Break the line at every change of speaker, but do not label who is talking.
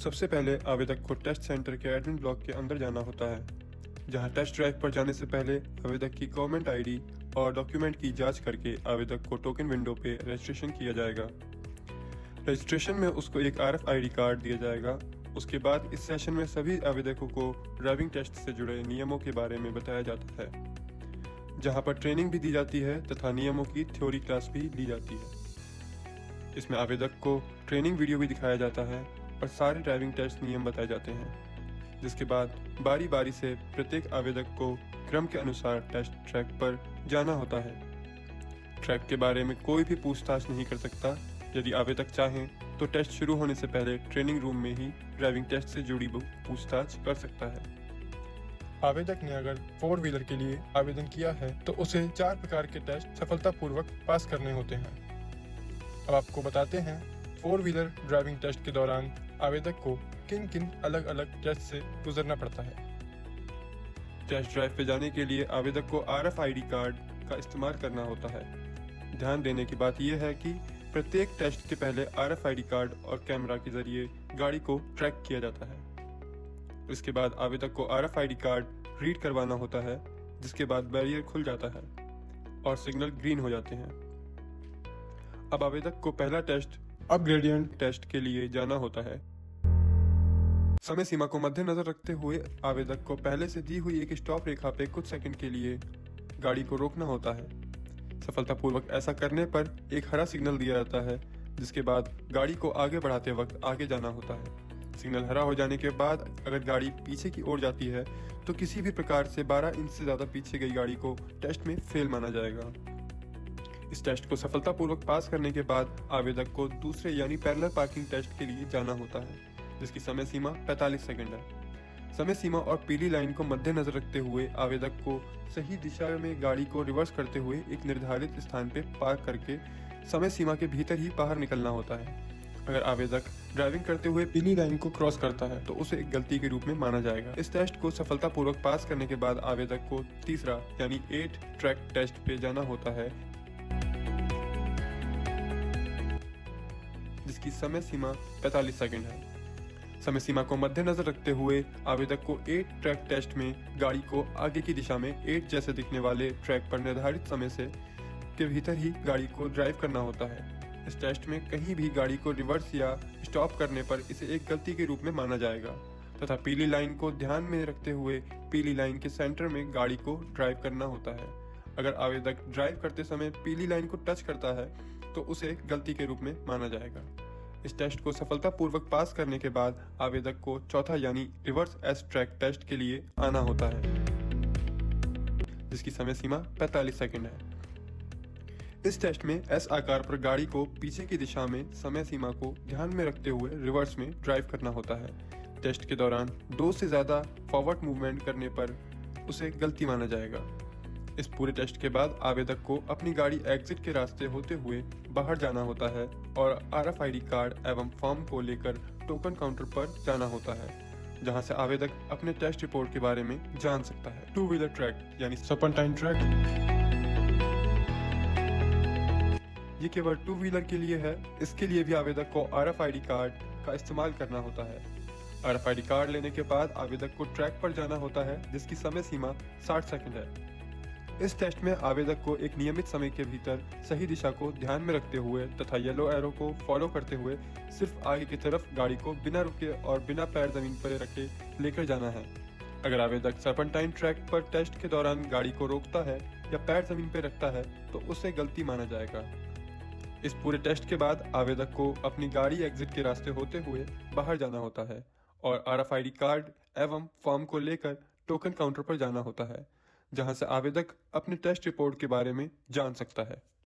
सबसे पहले आवेदक को टेस्ट सेंटर के एडमिन ब्लॉक के अंदर जाना होता है, जहां टेस्ट ड्राइव पर जाने से पहले आवेदक की गवर्नमेंट आईडी और डॉक्यूमेंट की जांच करके आवेदक को टोकन विंडो पे रजिस्ट्रेशन किया जाएगा। रजिस्ट्रेशन में उसको एक RFID कार्ड दिया जाएगा। उसके बाद इस सेशन में सभी आवेदकों को ड्राइविंग टेस्ट से जुड़े नियमों के बारे में बताया जाता है, जहां पर ट्रेनिंग भी दी जाती है तथा नियमों की थ्योरी क्लास भी ली जाती है। इसमें आवेदक को ट्रेनिंग वीडियो भी दिखाया जाता है और सारे ड्राइविंग टेस्ट नियम बताए जाते हैं, जिसके बाद बारी बारी से प्रत्येक आवेदक को क्रम के अनुसार टेस्ट ट्रैक पर जाना होता है। ट्रैक के बारे में कोई भी पूछताछ नहीं कर सकता। यदि आवेदक चाहें तो टेस्ट शुरू होने से पहले ट्रेनिंग रूम में ही ड्राइविंग टेस्ट से जुड़ी पूछताछ कर सकता है। आवेदक ने अगर 4 व्हीलर के लिए आवेदन किया है तो उसे 4 प्रकार के टेस्ट सफलतापूर्वक पास करने होते हैं। अब आपको बताते हैं 4 व्हीलर ड्राइविंग टेस्ट के दौरान आवेदक को किन किन अलग अलग टेस्ट से गुजरना पड़ता है। टेस्ट ड्राइव पे जाने के लिए आवेदक को RFID कार्ड का इस्तेमाल करना होता है। ध्यान देने की बात यह है कि प्रत्येक टेस्ट के पहले RFID कार्ड और कैमरा के जरिए गाड़ी को ट्रैक किया जाता है। इसके बाद आवेदक को RFID कार्ड रीड करवाना होता है, जिसके बाद बैरियर खुल जाता है और सिग्नल ग्रीन हो जाते हैं। अब आवेदक को पहला टेस्ट अपग्रेडियंट टेस्ट के लिए जाना होता है। समय सीमा को मद्देनजर रखते हुए आवेदक को पहले से दी हुई एक स्टॉप रेखा पे कुछ सेकंड के लिए गाड़ी को रोकना होता है। सफलतापूर्वक ऐसा करने पर एक हरा सिग्नल दिया जाता है, जिसके बाद गाड़ी को आगे बढ़ाते वक्त आगे जाना होता है। सिग्नल हरा हो जाने के बाद अगर गाड़ी पीछे की ओर जाती है तो किसी भी प्रकार से 12 इंच से ज्यादा पीछे गई गाड़ी को टेस्ट में फेल माना जाएगा। इस टेस्ट को सफलतापूर्वक पास करने के बाद आवेदक को दूसरे यानी पैरेलल पार्किंग टेस्ट के लिए जाना होता है, जिसकी समय सीमा 45 सेकंड है। समय सीमा और पीली लाइन को मद्देनजर रखते हुए आवेदक को सही दिशा में गाड़ी को रिवर्स करते हुए एक निर्धारित स्थान पे पार्क करके समय सीमा के भीतर ही बाहर निकलना होता है। अगर आवेदक ड्राइविंग करते हुए पीली लाइन को क्रॉस करता है तो उसे एक गलती के रूप में माना जाएगा। इस टेस्ट को सफलतापूर्वक पास करने के बाद आवेदक को तीसरा यानी 8 ट्रैक टेस्ट पे जाना होता है, जिसकी समय सीमा 45 सेकंड है। समय सीमा को मद्देनजर रखते हुए आवेदक को 8 ट्रैक टेस्ट में गाड़ी को आगे की दिशा में 8 जैसे दिखने वाले ट्रैक पर निर्धारित समय से के भीतर ही गाड़ी को ड्राइव करना होता है। इस टेस्ट में कहीं भी गाड़ी को रिवर्स या स्टॉप करने पर इसे एक गलती के रूप में माना जाएगा तथा पीली लाइन को ध्यान में रखते हुए पीली लाइन के सेंटर में गाड़ी को ड्राइव करना होता है। अगर आवेदक ड्राइव करते समय पीली लाइन को टच करता है तो उसे गलती के रूप में माना जाएगा। इस टेस्ट को सफलतापूर्वक पास करने के बाद आवेदक को चौथा यानी रिवर्स एस ट्रैक टेस्ट के लिए आना होता है, जिसकी समय सीमा 45 सेकंड है। इस टेस्ट में एस आकार पर गाड़ी को पीछे की दिशा में समय सीमा को ध्यान में रखते हुए रिवर्स में ड्राइव करना होता है। टेस्ट के दौरान 2 से ज्यादा फॉरवर्ड मूवमेंट करने पर उसे गलती माना जाएगा। इस पूरे टेस्ट के बाद आवेदक को अपनी गाड़ी एग्जिट के रास्ते होते हुए बाहर जाना होता है और RFID कार्ड एवं फॉर्म को लेकर टोकन काउंटर पर जाना होता है, जहां से आवेदक अपने टेस्ट रिपोर्ट के बारे में जान सकता है। 2 व्हीलर ट्रैक यानी सर्पेंटाइन ट्रैक, ये केवल 2 व्हीलर के लिए है। इसके लिए भी आवेदक को RFID कार्ड का इस्तेमाल करना होता है। RFID कार्ड लेने के बाद आवेदक को ट्रैक पर जाना होता है, जिसकी समय सीमा 60 सेकंड है। इस टेस्ट में आवेदक को एक नियमित समय के भीतर सही दिशा को ध्यान में रखते हुए तथा येलो एरो को फॉलो करते हुए सिर्फ आगे की तरफ गाड़ी को बिना रुके और बिना पैर जमीन पर रखे लेकर जाना है। अगर आवेदक सर्पेंटाइन ट्रैक पर टेस्ट के दौरान गाड़ी को रोकता है या पैर जमीन पर रखता है तो उसे गलती माना जाएगा। इस पूरे टेस्ट के बाद आवेदक को अपनी गाड़ी एग्जिट के रास्ते होते हुए बाहर जाना होता है और RFID कार्ड एवं फॉर्म को लेकर टोकन काउंटर पर जाना होता है, जहां से आवेदक अपने टेस्ट रिपोर्ट के बारे में जान सकता है।